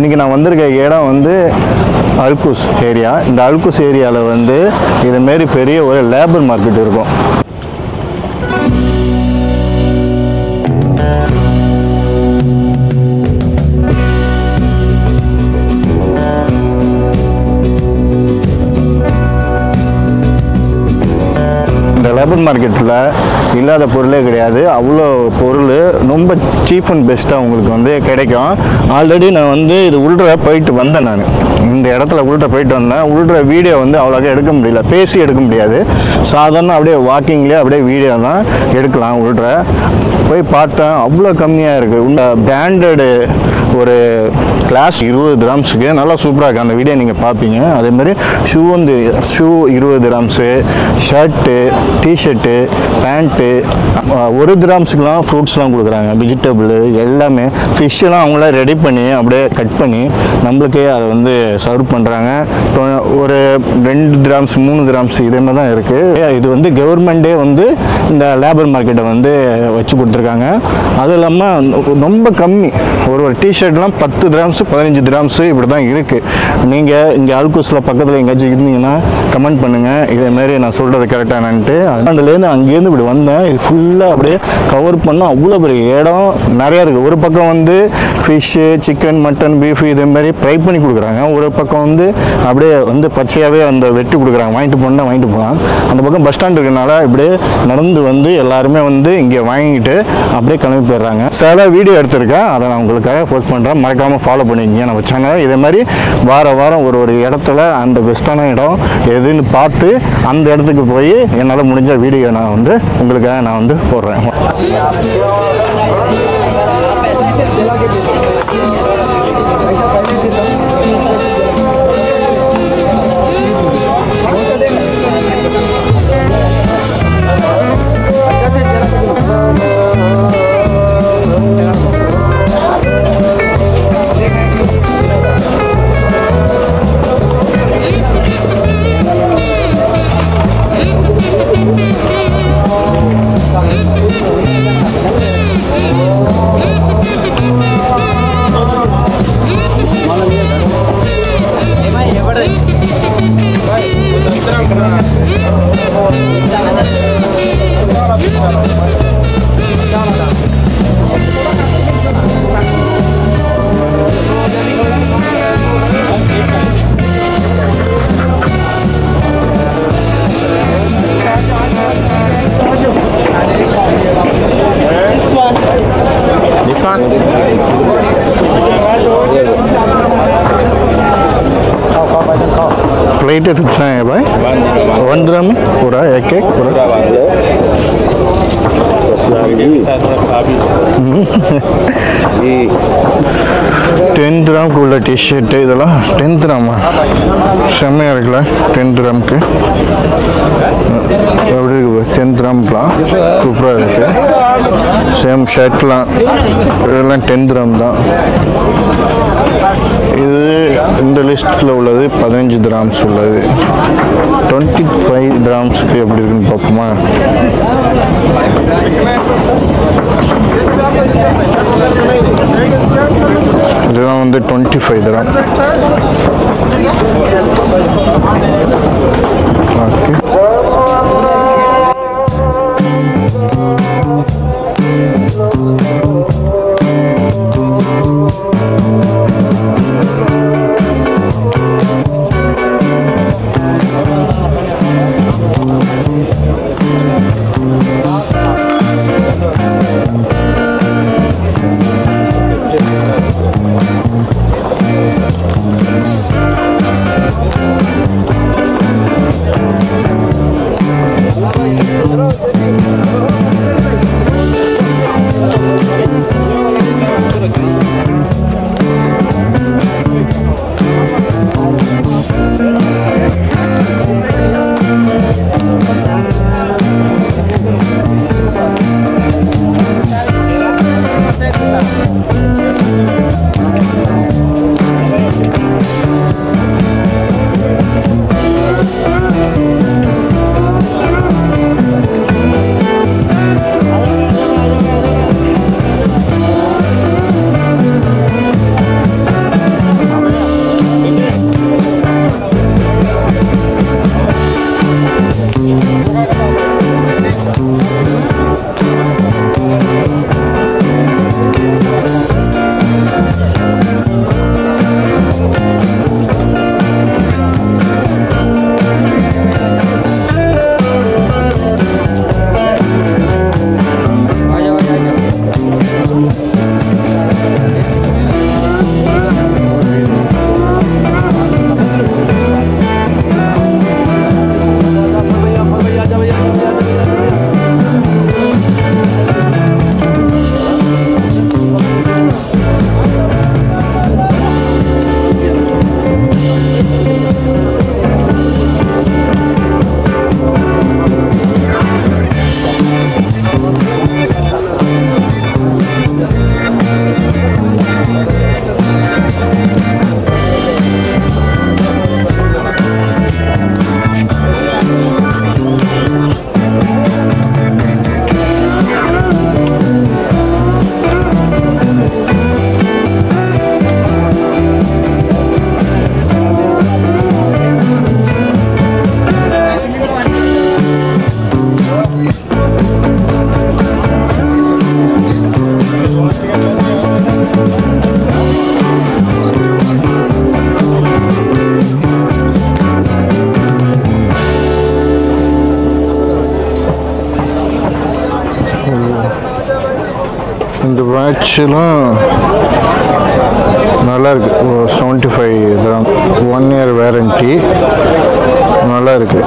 இன்றைக்கி நான் வந்திருக்க இடம் வந்து அல்குஸ் ஏரியா. இந்த அல்குஸ் ஏரியாவில் வந்து இதுமாரி பெரிய ஒரு லேபர் மார்க்கெட் இருக்கும். லேபர் மார்க்கெட்டில் இல்லாத பொருளே கிடையாது. அவ்வளோ பொருள் ரொம்ப சீப் அண்ட் பெஸ்ட்டாக உங்களுக்கு வந்து கிடைக்கும். ஆல்ரெடி நான் வந்து இது உள்ற போயிட்டு வந்தேன். நான் இந்த இடத்துல உள்ற போயிட்டு வந்தேன். உள்ற வீடியோ வந்து அவ்வளோக்கா எடுக்க முடியல, பேசி எடுக்க முடியாது. சாதாரண அப்படியே வாக்கிங்லேயே அப்படியே வீடியோ தான் எடுக்கலாம். உள்ற போய் பார்த்தேன், அவ்வளோ கம்மியாக இருக்குது. பிராண்டடு ஒரு கிளாஸ் 20 dirhamsக்கு நல்லா சூப்பராக இருக்குது. அந்த வீடியோ நீங்கள் பார்ப்பீங்க. அதேமாதிரி ஷூ 20 dirhamsக்கு, ஷர்ட்டு, டிஷர்ட்டு, பேண்ட்டு 1 dirhamsக்குலாம் ஃப்ரூட்ஸ்லாம் கொடுக்குறாங்க. வெஜிடபிள் எல்லாமே, ஃபிஷ்ஷெல்லாம் அவங்கள ரெடி பண்ணி அப்படியே கட் பண்ணி நம்மளுக்கே அதை வந்து சர்வ் பண்ணுறாங்க. ஒரு 2 dirhams 3 dirhams இதே மாதிரி தான் இருக்குது. இது வந்து கவர்மெண்ட்டே வந்து இந்த லேபர் மார்க்கெட்டை வந்து வச்சு கொடுத்துருக்காங்க. அதுவும் இல்லாமல் ரொம்ப கம்மி. ஒரு டிஷர்ட்லாம் 10 dirhams 15 dirhams இப்படி தான் இருக்குது. நீங்கள் இங்கே அல்குஸில் பக்கத்தில் எங்கேயாச்சும் இருந்தீங்கன்னா கமெண்ட் பண்ணுங்கள், இதேமாரி நான் சொல்கிறது கரெக்டானான்ட்டு. அதுலேருந்து அங்கேருந்து இப்படி வந்தேன். இது ஃபுல்லாக அப்படியே கவர் பண்ணால் அவ்வளோ பெரிய இடம் நிறையா இருக்குது. ஒரு பக்கம் வந்து ஃபிஷ்ஷு, சிக்கன், மட்டன், பீஃப் இதேமாரி ஃப்ரை பண்ணி கொடுக்குறாங்க. ஒரு பக்கம் வந்து அப்படியே வந்து பச்சையாகவே அந்த வெட்டி கொடுக்குறாங்க. வாங்கிட்டு போகலாம். அந்த பக்கம் பஸ் ஸ்டாண்ட் இருக்கிறனால இப்படியே நடந்து வந்து எல்லாருமே வந்து இங்கே வாங்கிட்டு அப்படியே கிளம்பி போயிடுறாங்க. சில வீடியோ எடுத்திருக்கேன், அதை நான் உங்களுக்காக போஸ்ட் பண்ணுறேன். மறக்காமல் ஃபாலோ பண்ணிக்கிங்க நம்ம சேனல். இதே மாதிரி வாரம் ஒரு இடத்துல அந்த பெஸ்ட்டான இடம் எதுன்னு பார்த்து அந்த இடத்துக்கு போய் என்னால் முடிஞ்ச வீடியோ நான் வந்து உங்களுக்காக நான் வந்து போடுறேன். प्लेट कितना है भाई? 1 dirham पूरा एक पूरा 10 dirham உள்ள டிஷர்ட் இதெல்லாம் 10 dirham செம்மையாக இருக்குல்ல? 10 dirhamக்கு எப்படி இருக்கு? 10 dirhamலாம் சூப்பராக இருக்குது. சேம் ஷர்ட்லாம் இதெல்லாம் 10 dirham தான். இது இந்த லிஸ்ட்டில் உள்ளது 15 dirhams உள்ளது. 25 dirhamsக்கு எப்படி இருக்குன்னு பார்ப்போமா? இதுதான் வந்து 25 dirham. ஓகே, ஆக்சுவலாக நல்லாயிருக்கு. 75 கிராம், 1 இயர் வேரண்டி, நல்லா இருக்கு.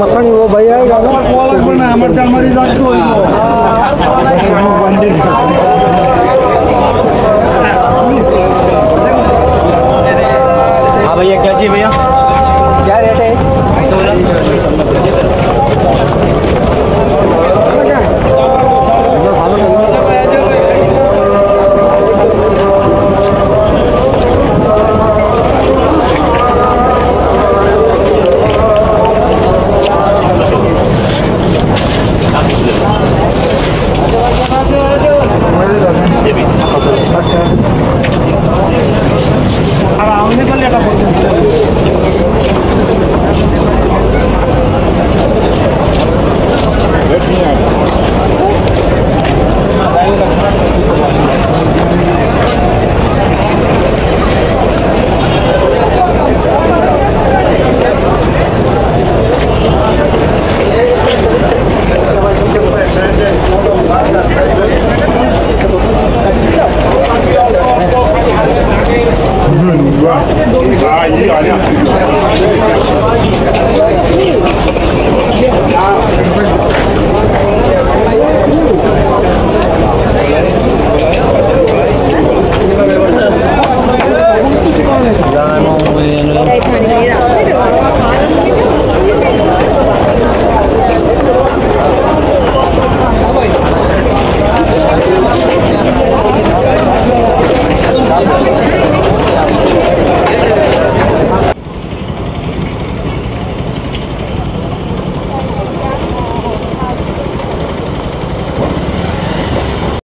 मसंग वो भैया कोलक बना हमर चलमरी जात को हां भैया क्या चाहिए भैया क्या रेट है